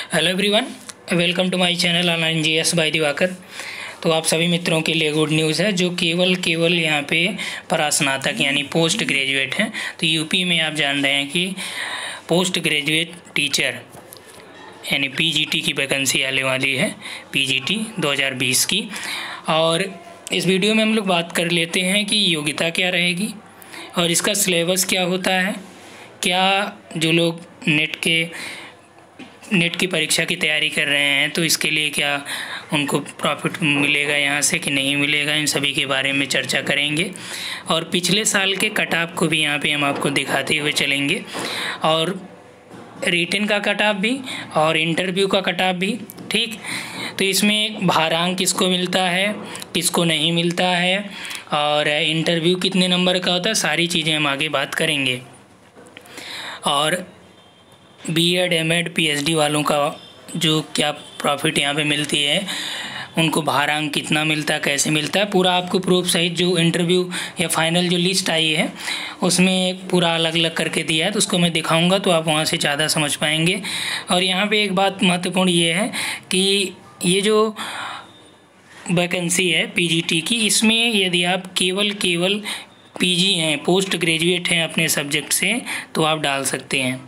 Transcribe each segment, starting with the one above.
Hello everyone, welcome to my channel online GS by Diwakar. तो आप सभी मित्रों के लिए गुड न्यूज़ है जो केवल यहाँ पे परास्नातक यानी पोस्ट ग्रेजुएट हैं। तो यूपी में आप जान रहे हैं कि पोस्ट ग्रेजुएट टीचर यानी पीजीटी की वैकेंसी आने वाली है, पीजीटी 2020 की। और इस वीडियो में हम लोग बात कर लेते हैं कि योग्यता क्या रहेगी और इसका सिलेबस क्या होता है, क्या जो लोग नेट की परीक्षा की तैयारी कर रहे हैं तो इसके लिए क्या उनको प्रॉफिट मिलेगा यहाँ से कि नहीं मिलेगा, इन सभी के बारे में चर्चा करेंगे। और पिछले साल के कट ऑफ को भी यहाँ पे हम आपको दिखाते हुए चलेंगे, और रिटन का कट ऑफ भी और इंटरव्यू का कट ऑफ भी। ठीक, तो इसमें भारांक किसको मिलता है, किसको नहीं मिलता है, और इंटरव्यू कितने नंबर का होता है, सारी चीज़ें हम आगे बात करेंगे। और बीएड, एमएड, पीएचडी वालों का जो क्या प्रॉफिट यहाँ पे मिलती है, उनको भारांक कितना मिलता है, कैसे मिलता है, पूरा आपको प्रूफ सहित जो इंटरव्यू या फाइनल जो लिस्ट आई है उसमें पूरा अलग अलग करके दिया है, तो उसको मैं दिखाऊंगा तो आप वहाँ से ज़्यादा समझ पाएंगे। और यहाँ पे एक बात महत्वपूर्ण ये है कि ये जो वैकेंसी है पीजीटी की, इसमें यदि आप केवल पीजी हैं, पोस्ट ग्रेजुएट हैं अपने सब्जेक्ट से, तो आप डाल सकते हैं।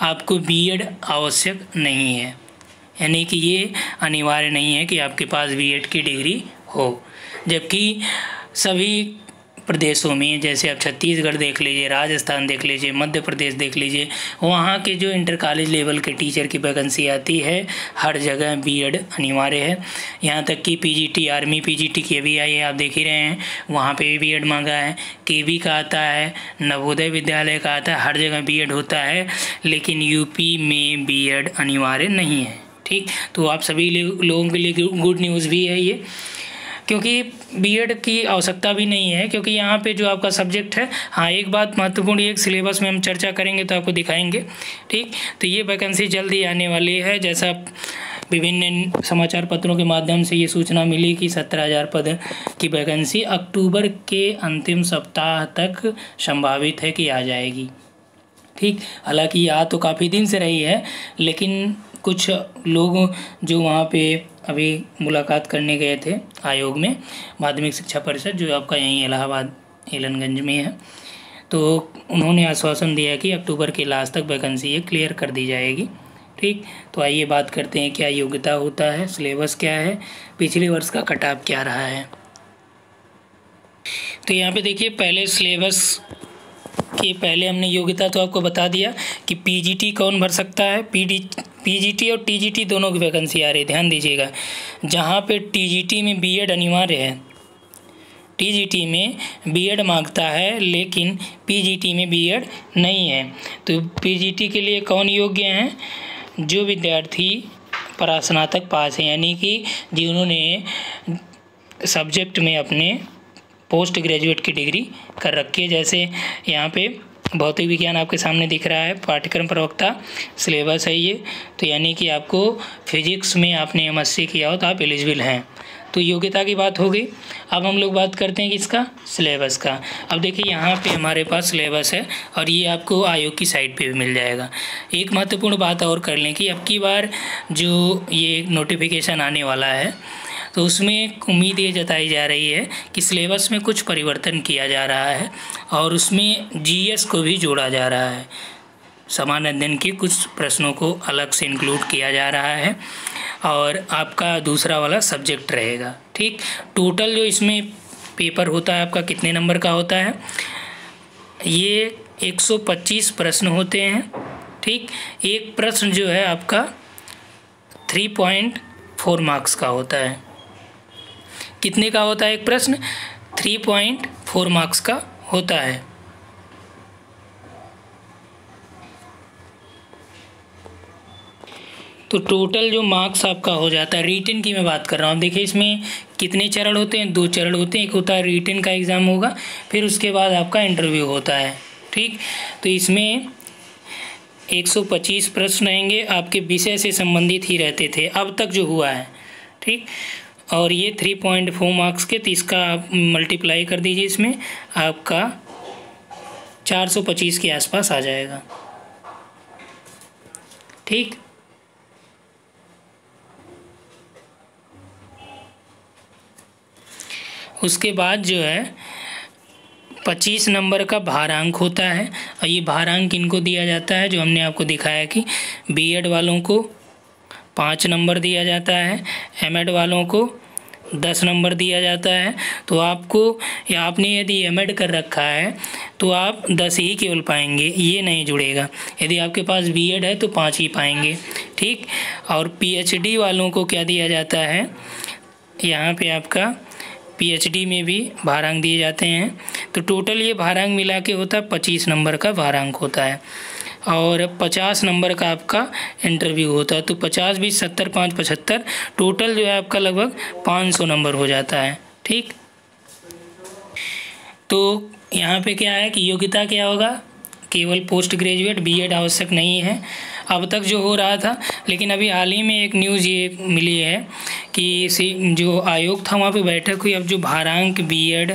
आपको बीएड आवश्यक नहीं है, यानी कि ये अनिवार्य नहीं है कि आपके पास बीएड की डिग्री हो। जबकि सभी प्रदेशों में, जैसे आप छत्तीसगढ़ देख लीजिए, राजस्थान देख लीजिए, मध्य प्रदेश देख लीजिए, वहाँ के जो इंटर कॉलेज लेवल के टीचर की वैकेंसी आती है, हर जगह बीएड अनिवार्य है। यहाँ तक कि पीजीटी, आर्मी पीजीटी की भी आई है, आप देख ही रहे हैं, वहाँ पे भी बीएड मांगा है। केवी का आता है, नवोदय विद्यालय का आता है, हर जगह बीएड होता है, लेकिन यूपी में बीएड अनिवार्य नहीं है। ठीक, तो आप सभी लोगों के लिए गुड न्यूज़ भी है ये, क्योंकि बीएड की आवश्यकता भी नहीं है, क्योंकि यहाँ पे जो आपका सब्जेक्ट है। हाँ, एक बात महत्वपूर्ण, एक सिलेबस में हम चर्चा करेंगे तो आपको दिखाएंगे। ठीक, तो ये वैकेंसी जल्द ही आने वाली है। जैसा विभिन्न समाचार पत्रों के माध्यम से ये सूचना मिली कि 17,000 पद की वैकेंसी अक्टूबर के अंतिम सप्ताह तक संभावित है कि आ जाएगी। ठीक, हालांकि आ तो काफ़ी दिन से रही है, लेकिन कुछ लोग जो वहाँ पे अभी मुलाकात करने गए थे आयोग में, माध्यमिक शिक्षा परिषद जो आपका यहीं इलाहाबाद एलनगंज में है, तो उन्होंने आश्वासन दिया कि अक्टूबर के लास्ट तक वैकेंसी ये क्लियर कर दी जाएगी। ठीक, तो आइए बात करते हैं क्या योग्यता होता है, सिलेबस क्या है, पिछले वर्ष का कट ऑफ क्या रहा है। तो यहाँ पे देखिए, पहले सिलेबस के पहले हमने योग्यता तो आपको बता दिया कि पीजीटी कौन भर सकता है। पीजीटी और टीजीटी दोनों की वैकेंसी आ रही है, ध्यान दीजिएगा। जहाँ पे टीजीटी में बीएड अनिवार्य है, टीजीटी में बीएड मांगता है, लेकिन पीजीटी में बीएड नहीं है। तो पीजीटी के लिए कौन योग्य हैं? जो विद्यार्थी परास्नातक पास हैं, यानी कि जिन्होंने सब्जेक्ट में अपने पोस्ट ग्रेजुएट की डिग्री कर रखी है। जैसे यहाँ पे भौतिक विज्ञान आपके सामने दिख रहा है, पाठ्यक्रम प्रवक्ता सिलेबस है ये, तो यानी कि आपको फिजिक्स में आपने एमएससी किया हो तो आप एलिजिबल हैं। तो योग्यता की बात हो गई। अब हम लोग बात करते हैं किसका, सिलेबस का। अब देखिए, यहाँ पे हमारे पास सिलेबस है और ये आपको आयोग की साइट पे भी मिल जाएगा। एक महत्वपूर्ण बात और कर लें कि अब की बार जो ये नोटिफिकेशन आने वाला है, तो उसमें उम्मीद ये जताई जा रही है कि सिलेबस में कुछ परिवर्तन किया जा रहा है और उसमें जीएस को भी जोड़ा जा रहा है। सामान्य अध्ययन के कुछ प्रश्नों को अलग से इंक्लूड किया जा रहा है और आपका दूसरा वाला सब्जेक्ट रहेगा। ठीक, टोटल जो इसमें पेपर होता है आपका कितने नंबर का होता है? ये 125 प्रश्न होते हैं। ठीक, एक प्रश्न जो है आपका 3.4 मार्क्स का होता है। कितने का होता है एक प्रश्न? 3.4 मार्क्स का होता है। तो टोटल जो मार्क्स आपका हो जाता है, रिटन की मैं बात कर रहा हूँ। देखिए, इसमें कितने चरण होते हैं? 2 चरण होते हैं। एक होता है रिटन का एग्ज़ाम होगा, फिर उसके बाद आपका इंटरव्यू होता है। ठीक, तो इसमें 125 प्रश्न रहेंगे, आपके विषय से संबंधित ही रहते थे अब तक जो हुआ है। ठीक, और ये 3.4 मार्क्स के, तो इसका आप मल्टीप्लाई कर दीजिए, इसमें आपका 425 के आसपास आ जाएगा। ठीक, उसके बाद जो है 25 नंबर का भारांक होता है, और ये भारांक इनको दिया जाता है जो हमने आपको दिखाया कि बीएड वालों को 5 नंबर दिया जाता है, एमएड वालों को 10 नंबर दिया जाता है। तो आपको, या आपने यदि एमएड कर रखा है तो आप 10 ही केवल पाएंगे, ये नहीं जुड़ेगा। यदि आपके पास बीएड है तो 5 ही पाएंगे, ठीक। और पीएचडी वालों को क्या दिया जाता है, यहाँ पे आपका पीएचडी में भी भारांक दिए जाते हैं। तो टोटल ये भारांक मिला के होता है 25 नंबर का भारांक होता है, और 50 नंबर का आपका इंटरव्यू होता है। तो 50 20 70 5 75, टोटल जो है आपका लगभग 500 नंबर हो जाता है, ठीक। तो यहाँ पे क्या है कि योग्यता क्या होगा, केवल पोस्ट ग्रेजुएट, बीएड आवश्यक नहीं है अब तक जो हो रहा था। लेकिन अभी हाल ही में एक न्यूज़ ये मिली है कि जो आयोग था वहाँ पे बैठक हुई, अब जो भारांक बीएड,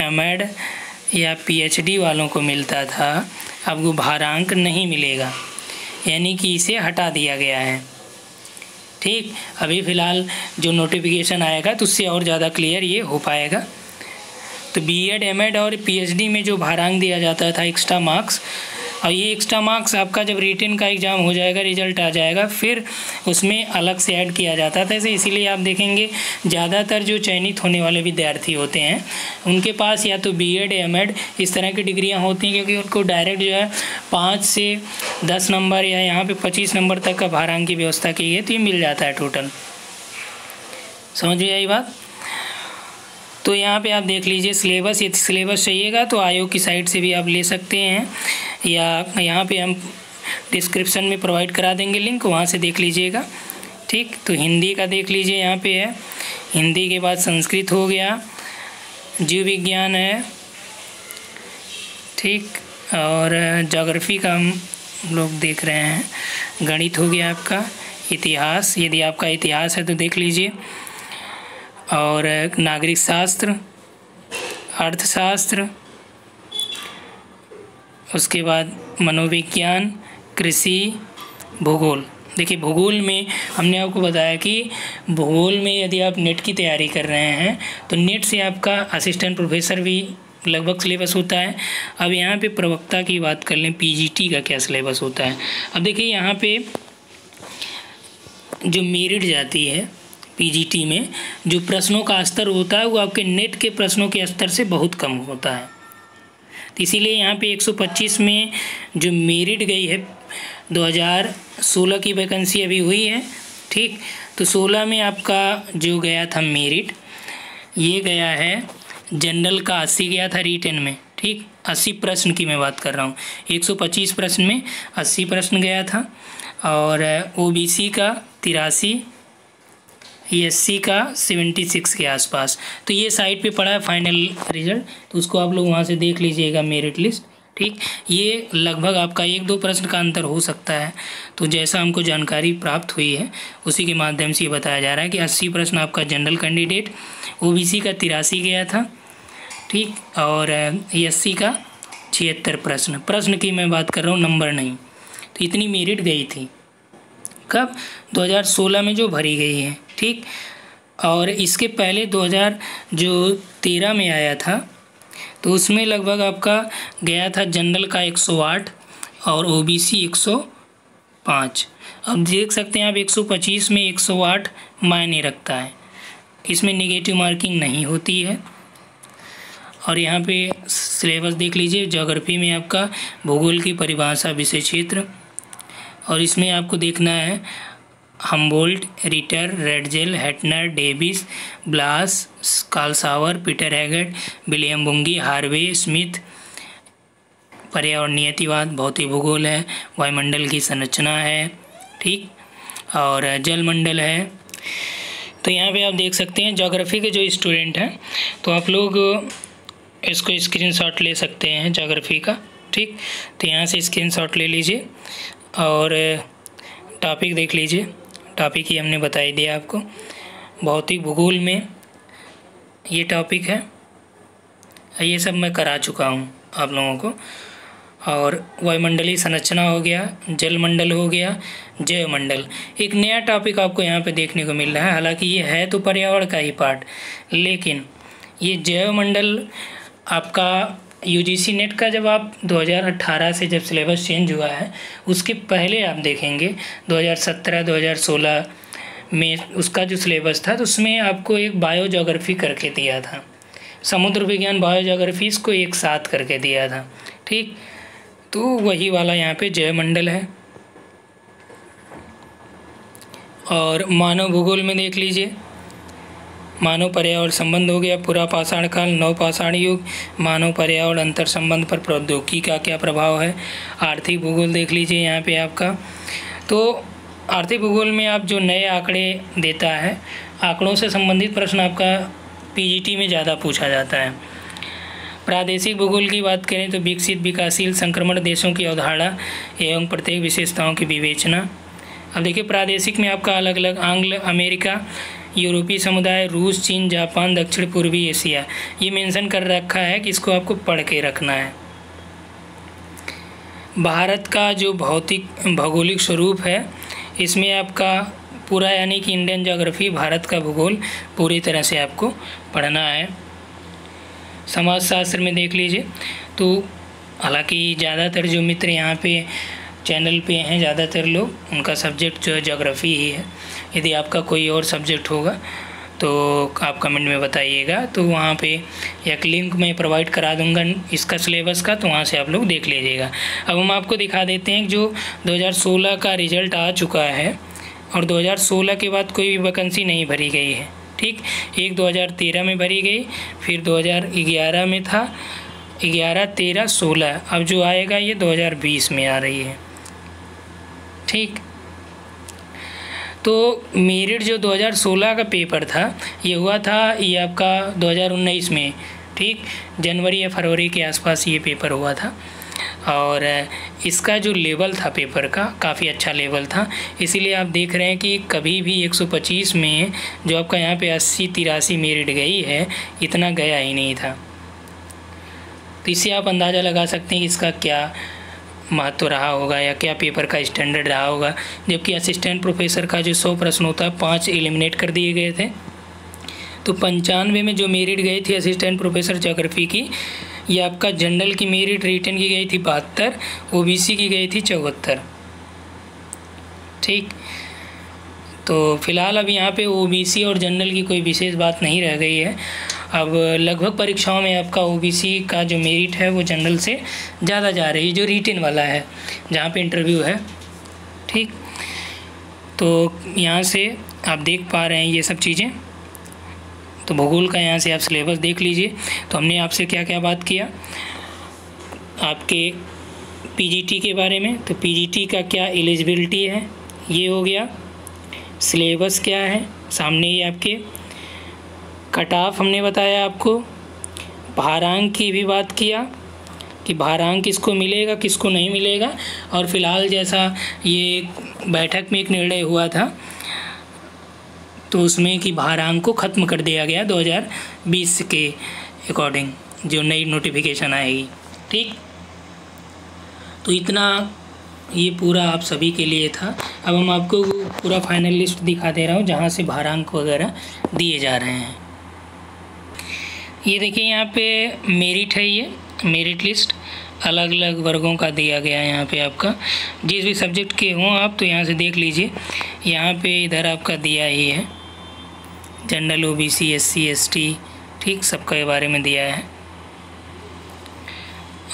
एमएड या पीएचडी वालों को मिलता था, अब वो भारांक नहीं मिलेगा, यानी कि इसे हटा दिया गया है, ठीक। अभी फ़िलहाल जो नोटिफिकेशन आएगा तो उससे और ज़्यादा क्लियर ये हो पाएगा। तो बीएड, एमएड और पीएचडी में जो भारांक दिया जाता था एक्स्ट्रा मार्क्स, और ये एक्स्ट्रा मार्क्स आपका जब रिटन का एग्ज़ाम हो जाएगा, रिजल्ट आ जाएगा, फिर उसमें अलग से ऐड किया जाता था। इसीलिए आप देखेंगे ज़्यादातर जो चयनित होने वाले विद्यार्थी होते हैं उनके पास या तो बीएड, एमएड इस तरह की डिग्रियां होती हैं, क्योंकि उनको डायरेक्ट जो है 5 से 10 नंबर या यहाँ पे 25 नंबर तक का भारांक की व्यवस्था की है, तो ये मिल जाता है टोटल। समझ में आई बात। तो यहाँ पे आप देख लीजिए सिलेबस, यदि सिलेबस चाहिएगा तो आयोग की साइट से भी आप ले सकते हैं, या यहाँ पे हम डिस्क्रिप्शन में प्रोवाइड करा देंगे लिंक, वहाँ से देख लीजिएगा, ठीक। तो हिंदी का देख लीजिए, यहाँ पे है हिंदी के बाद संस्कृत हो गया, जीव विज्ञान है, ठीक, और ज्योग्राफी का हम लोग देख रहे हैं, गणित हो गया आपका, इतिहास, यदि आपका इतिहास है तो देख लीजिए, और नागरिक शास्त्र, अर्थशास्त्र, उसके बाद मनोविज्ञान, कृषि, भूगोल। देखिए भूगोल में हमने आपको बताया कि भूगोल में यदि आप नेट की तैयारी कर रहे हैं तो नेट से आपका असिस्टेंट प्रोफेसर भी लगभग सिलेबस होता है। अब यहाँ पे प्रवक्ता की बात कर लें, पीजीटी का क्या सिलेबस होता है। अब देखिए यहाँ पे जो मेरिट जाती है पीजीटी में, जो प्रश्नों का स्तर होता है वो आपके नेट के प्रश्नों के स्तर से बहुत कम होता है। तो इसीलिए यहाँ पे 125 में जो मेरिट गई है, 2016 की वैकेंसी अभी हुई है, ठीक। तो 16 में आपका जो गया था मेरिट, ये गया है जनरल का 80 गया था रिटन में, ठीक। 80 प्रश्न की मैं बात कर रहा हूँ, 125 प्रश्न में 80 प्रश्न गया था, और ओबीसी का 83, एससी का 76 के आसपास। तो ये साइट पे पड़ा है फाइनल रिजल्ट, तो उसको आप लोग वहाँ से देख लीजिएगा मेरिट लिस्ट, ठीक। ये लगभग आपका 1-2 प्रश्न का अंतर हो सकता है। तो जैसा हमको जानकारी प्राप्त हुई है उसी के माध्यम से ये बताया जा रहा है कि 80 प्रश्न आपका जनरल कैंडिडेट, ओबीसी का 83 गया था, ठीक, और एससी का 76 प्रश्न की मैं बात कर रहा हूँ, नंबर नहीं। तो इतनी मेरिट गई थी कब, 2016 में जो भरी गई है, ठीक। और इसके पहले 2013 में आया था, तो उसमें लगभग आपका गया था जनरल का 108 और ओबीसी 105। अब देख सकते हैं आप 125 में 108 मायने रखता है, इसमें नेगेटिव मार्किंग नहीं होती है। और यहाँ पे सिलेबस देख लीजिए, ज्योग्राफी में आपका भूगोल की परिभाषा, विषय क्षेत्र, और इसमें आपको देखना है Humboldt, Ritter, Ratzel, Hettner, Davis, Blache, Carl Sauer, Peter Haggett, William Bunge, Harvey, Smith. पर्यावरणीयतिवाद, भौतिक भूगोल है, वायुमंडल की संरचना है, ठीक, और जलमंडल है। तो यहाँ पे आप देख सकते हैं ज्योग्राफी के जो स्टूडेंट हैं तो आप लोग इसको स्क्रीनशॉट ले सकते हैं ज्योग्राफी का, ठीक। तो यहाँ से स्क्रीनशॉट ले लीजिए और टॉपिक देख लीजिए, टॉपिक ही हमने बताई दिया आपको। भौतिक भूगोल में ये टॉपिक है, ये सब मैं करा चुका हूँ आप लोगों को। और वायुमंडलीय संरचना हो गया, जलमंडल हो गया, जैवमंडल। एक नया टॉपिक आपको यहाँ पे देखने को मिल रहा है, हालांकि ये है तो पर्यावरण का ही पार्ट, लेकिन ये जैव मंडल आपका यूजीसी नेट का जब आप 2018 से जब सिलेबस चेंज हुआ है उसके पहले आप देखेंगे 2017-2016 में उसका जो सिलेबस था तो उसमें आपको एक बायो ज्योग्राफी करके दिया था, समुद्र विज्ञान बायो ज्योग्राफी इसको एक साथ करके दिया था। ठीक, तो वही वाला यहाँ पे जैव मंडल है। और मानव भूगोल में देख लीजिए, मानव पर्यावरण संबंध हो गया, पूरा पाषाण काल, नवपाषाण युग, मानव पर्यावरण अंतर संबंध पर प्रौद्योगिकी का क्या प्रभाव है। आर्थिक भूगोल देख लीजिए यहाँ पे आपका, तो आर्थिक भूगोल में आप जो नए आंकड़े देता है, आंकड़ों से संबंधित प्रश्न आपका पीजीटी में ज़्यादा पूछा जाता है। प्रादेशिक भूगोल की बात करें तो विकसित, विकासशील, संक्रमण देशों की अवधारणा एवं प्रत्येक विशेषताओं की विवेचना। अब देखिए प्रादेशिक में आपका अलग अलग आंग्ल, अमेरिका, यूरोपीय समुदाय, रूस, चीन, जापान, दक्षिण पूर्वी एशिया, ये मेंशन कर रखा है कि इसको आपको पढ़ के रखना है। भारत का जो भौगोलिक स्वरूप है इसमें आपका पूरा यानी कि इंडियन ज्योग्राफी, भारत का भूगोल पूरी तरह से आपको पढ़ना है। समाजशास्त्र में देख लीजिए, तो हालांकि ज़्यादातर जो मित्र यहाँ पे चैनल पे हैं ज़्यादातर लोग, उनका सब्जेक्ट जो है ज्योग्राफी ही है। यदि आपका कोई और सब्जेक्ट होगा तो आप कमेंट में बताइएगा, तो वहाँ पे एक लिंक मैं प्रोवाइड करा दूँगा इसका सिलेबस का, तो वहाँ से आप लोग देख लीजिएगा। अब हम आपको दिखा देते हैं जो 2016 का रिजल्ट आ चुका है और 2016 के बाद कोई भी वैकेंसी नहीं भरी गई है। ठीक, एक 2013 में भरी गई, फिर 2011 में था, 11, 13, 16, अब जो आएगा ये 2020 में आ रही है। ठीक, तो मेरिट जो 2016 का पेपर था ये हुआ था, ये आपका 2019 में, ठीक, जनवरी या फरवरी के आसपास ये पेपर हुआ था। और इसका जो लेवल था पेपर का काफ़ी अच्छा लेवल था, इसीलिए आप देख रहे हैं कि कभी भी 125 में जो आपका यहाँ पे 80-83 मेरिट गई है, इतना गया ही नहीं था। तो इससे आप अंदाज़ा लगा सकते हैं कि इसका क्या महत्व रहा होगा या क्या पेपर का स्टैंडर्ड रहा होगा। जबकि असिस्टेंट प्रोफेसर का जो 100 प्रश्न होता है 5 एलिमिनेट कर दिए गए थे, तो 95 में जो मेरिट गई थी असिस्टेंट प्रोफेसर ज्योग्राफी की, ये आपका जनरल की मेरिट रिटन की गई थी 72, ओबीसी की गई थी 74। ठीक, तो फिलहाल अब यहाँ पे ओबीसी और जनरल की कोई विशेष बात नहीं रह गई है। अब लगभग परीक्षाओं में आपका ओबीसी का जो मेरिट है वो जनरल से ज़्यादा जा रही है, जो रिटन वाला है जहाँ पे इंटरव्यू है। ठीक, तो यहाँ से आप देख पा रहे हैं ये सब चीज़ें। तो भूगोल का यहाँ से आप सिलेबस देख लीजिए। तो हमने आपसे क्या क्या बात किया आपके पीजीटी के बारे में, तो पीजीटी का क्या एलिजिबिलिटी है ये हो गया, सिलेबस क्या है सामने ही आपके, कट ऑफ हमने बताया आपको, भारांक की भी बात किया कि भारांक किसको मिलेगा किसको नहीं मिलेगा। और फिलहाल जैसा ये बैठक में एक निर्णय हुआ था तो उसमें कि भारांक को ख़त्म कर दिया गया 2020 के अकॉर्डिंग जो नई नोटिफिकेशन आएगी। ठीक, तो इतना ये पूरा आप सभी के लिए था। अब हम आपको पूरा फाइनल लिस्ट दिखा दे रहा हूँ जहाँ से भारांक वगैरह दिए जा रहे हैं। ये देखिए यहाँ पे मेरिट है, ये मेरिट लिस्ट अलग अलग वर्गों का दिया गया है। यहाँ पे आपका जिस भी सब्जेक्ट के हों आप तो यहाँ से देख लीजिए, यहाँ पे इधर आपका दिया ही है जनरल, ओबीसी, एससी, एसटी, ठीक, सबके बारे में दिया है।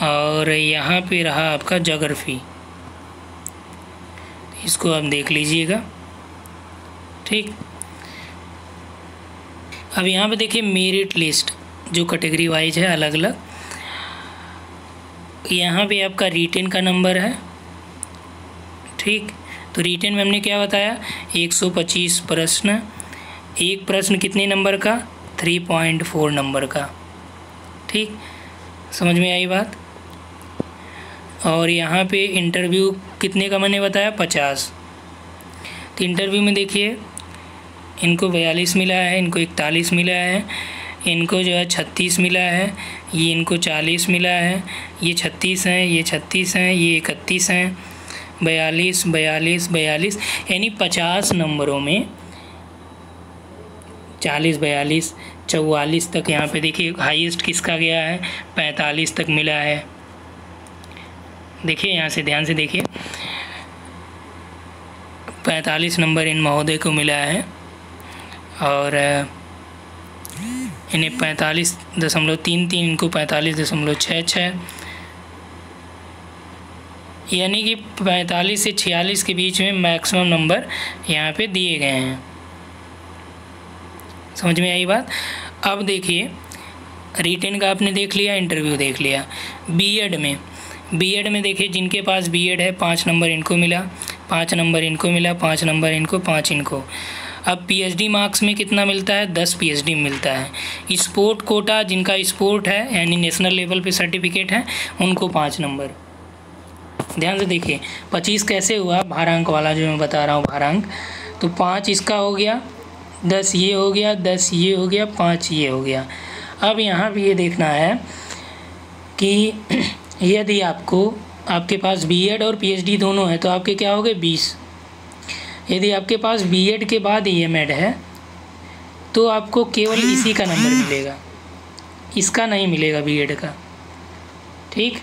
और यहाँ पे रहा आपका ज्योग्राफी, इसको आप देख लीजिएगा। ठीक, अब यहाँ पे देखिए मेरिट लिस्ट जो कैटेगरी वाइज है अलग अलग, यहाँ पे आपका रिटेन का नंबर है। ठीक, तो रिटेन में हमने क्या बताया 125 प्रश्न, एक प्रश्न कितने नंबर का 3.4 नंबर का। ठीक, समझ में आई बात। और यहाँ पे इंटरव्यू कितने का मैंने बताया 50। तो इंटरव्यू में देखिए इनको 42 मिला है, इनको 41 मिला है, इनको जो है 36 मिला है, ये इनको 40 मिला है, ये 36 हैं, ये 36 हैं, ये 31 हैं, 42, 42, 42, यानी 50 नंबरों में 40, 42, 44 तक यहाँ पे देखिए हाईएस्ट किसका गया है, 45 तक मिला है। देखिए यहाँ से ध्यान से देखिए, 45 नंबर इन महोदय को मिला है और इन्हें 45.33, इनको 45.66, यानी कि 45 से 46 के बीच में मैक्सिमम नंबर यहाँ पे दिए गए हैं। समझ में आई बात। अब देखिए रिटेन का आपने देख लिया, इंटरव्यू देख लिया। बीएड में देखिए जिनके पास बीएड है 5 नंबर इनको मिला, 5 नंबर इनको मिला, 5 नंबर इनको, 5 इनको। अब पीएचडी मार्क्स में कितना मिलता है, 10 पीएचडी मिलता है। स्पोर्ट कोटा जिनका स्पोर्ट है यानी नेशनल लेवल पे सर्टिफिकेट है उनको 5 नंबर। ध्यान से देखिए 25 कैसे हुआ, भारांक वाला जो मैं बता रहा हूँ भारांक, तो 5 इसका हो गया, 10 ये हो गया, 10 ये हो गया, 5 ये हो गया। अब यहाँ भी ये देखना है कि यदि आपके पास बीएड और पीएचडी दोनों है तो आपके क्या हो गए 20। यदि आपके पास बीएड के बाद एमएड है तो आपको केवल इसी का नंबर मिलेगा, इसका नहीं मिलेगा बीएड का। ठीक,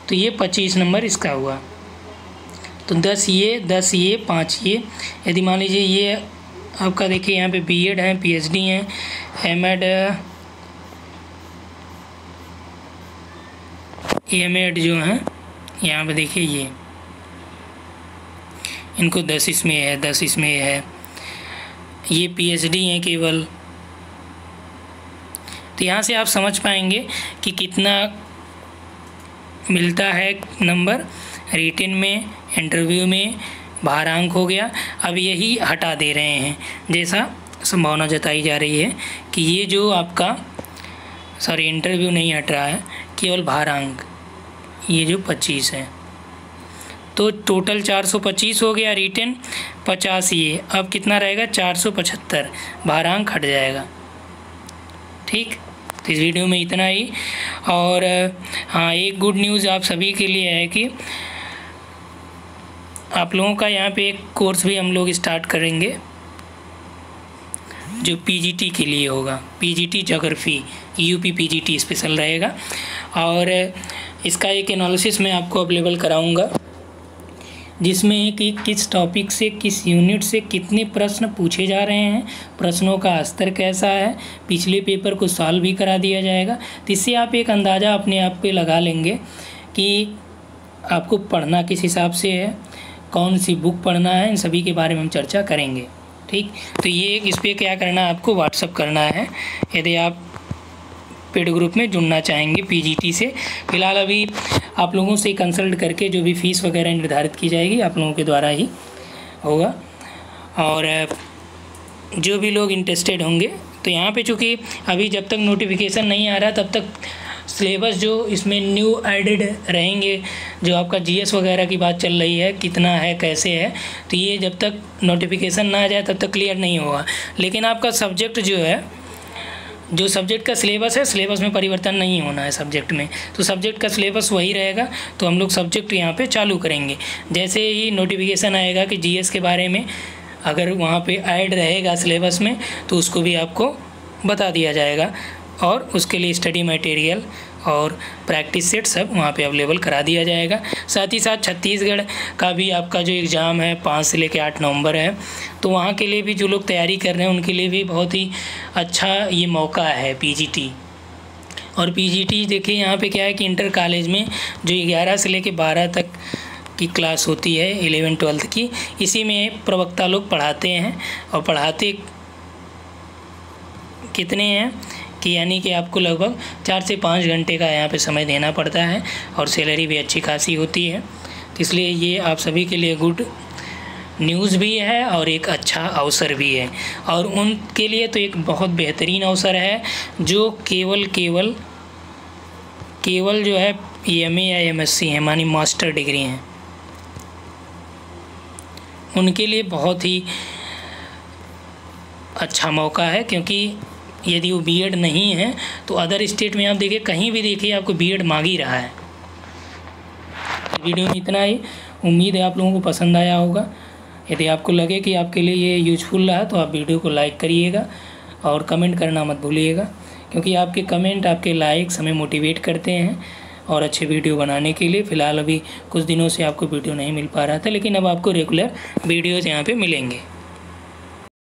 तो ये 25 नंबर इसका हुआ। तो 10 ये, 10 ये, 5 ये। यदि मान लीजिए ये आपका देखिए यहाँ पे बीएड है, पीएचडी है, एमएड जो है यहाँ पे देखिए ये इनको 10 इसमें है, 10 इसमें है, ये पीएचडी हैं केवल। तो यहाँ से आप समझ पाएंगे कि कितना मिलता है नंबर रिटेन में, इंटरव्यू में, भारांक हो गया। अब यही हटा दे रहे हैं, जैसा संभावना जताई जा रही है कि ये जो आपका इंटरव्यू नहीं हट रहा है, केवल भारांक ये जो 25 है। तो टोटल 425 हो गया, रिटेन 50 ये, अब कितना रहेगा 475, भारांक हट जाएगा। ठीक, तो इस वीडियो में इतना ही। और हाँ, एक गुड न्यूज़ आप सभी के लिए है कि आप लोगों का यहाँ पे एक कोर्स भी हम लोग स्टार्ट करेंगे जो पीजीटी के लिए होगा, PGT geography, UP PGT special रहेगा। और इसका एक एनालिसिस मैं आपको अवेलेबल कराऊंगा जिसमें कि किस टॉपिक से, किस यूनिट से कितने प्रश्न पूछे जा रहे हैं, प्रश्नों का स्तर कैसा है, पिछले पेपर को सॉल्व भी करा दिया जाएगा। तो इससे आप एक अंदाज़ा अपने आप पे लगा लेंगे कि आपको पढ़ना किस हिसाब से है, कौन सी बुक पढ़ना है, इन सभी के बारे में हम चर्चा करेंगे। ठीक, तो ये इस पर क्या करना है, आपको व्हाट्सअप करना है यदि आप पेड ग्रुप में जुड़ना चाहेंगे पीजीटी से। फ़िलहाल अभी आप लोगों से कंसल्ट करके जो भी फ़ीस वगैरह निर्धारित की जाएगी आप लोगों के द्वारा ही होगा। और जो भी लोग इंटरेस्टेड होंगे, तो यहाँ पे चूँकि अभी जब तक नोटिफिकेशन नहीं आ रहा तब तक सिलेबस जो इसमें न्यू एडेड रहेंगे, जो आपका जीएस वगैरह की बात चल रही है, कितना है कैसे है, तो ये जब तक नोटिफिकेशन ना आ जाए तब तक क्लियर नहीं होगा। लेकिन आपका सब्जेक्ट जो है, जो सब्जेक्ट का सिलेबस है, सिलेबस में परिवर्तन नहीं होना है सब्जेक्ट में, तो सब्जेक्ट का सिलेबस वही रहेगा। तो हम लोग सब्जेक्ट यहाँ पे चालू करेंगे। जैसे ही नोटिफिकेशन आएगा कि जीएस के बारे में अगर वहाँ पे ऐड रहेगा सिलेबस में तो उसको भी आपको बता दिया जाएगा और उसके लिए स्टडी मटेरियल और प्रैक्टिस सेट सब वहाँ पे अवेलेबल करा दिया जाएगा। साथ ही साथ छत्तीसगढ़ का भी आपका जो एग्ज़ाम है 5 से लेकर 8 नवंबर है, तो वहाँ के लिए भी जो लोग तैयारी कर रहे हैं उनके लिए भी बहुत ही अच्छा ये मौका है पीजीटी। और पीजीटी देखिए यहाँ पे क्या है कि इंटर कॉलेज में जो 11 से लेकर 12 तक की क्लास होती है, 11-12 की, इसी में प्रवक्ता लोग पढ़ाते हैं। और पढ़ाते कितने हैं कि यानी कि आपको लगभग 4 से 5 घंटे का यहाँ पे समय देना पड़ता है और सैलरी भी अच्छी खासी होती है। तो इसलिए ये आप सभी के लिए गुड न्यूज़ भी है और एक अच्छा अवसर भी है। और उनके लिए तो एक बहुत बेहतरीन अवसर है जो केवल जो है एमए या एमएससी है, मानी मास्टर डिग्री हैं, उनके लिए बहुत ही अच्छा मौका है। क्योंकि यदि वो बीएड नहीं है तो अदर स्टेट में आप देखिए, कहीं भी देखिए आपको बीएड मांग ही रहा है। वीडियो में इतना ही, उम्मीद है आप लोगों को पसंद आया होगा। यदि आपको लगे कि आपके लिए ये यूजफुल रहा तो आप वीडियो को लाइक करिएगा और कमेंट करना मत भूलिएगा। क्योंकि आपके कमेंट, आपके लाइक्स हमें मोटिवेट करते हैं और अच्छे वीडियो बनाने के लिए। फ़िलहाल अभी कुछ दिनों से आपको वीडियो नहीं मिल पा रहा था, लेकिन अब आपको रेगुलर वीडियोज़ यहाँ पे मिलेंगे।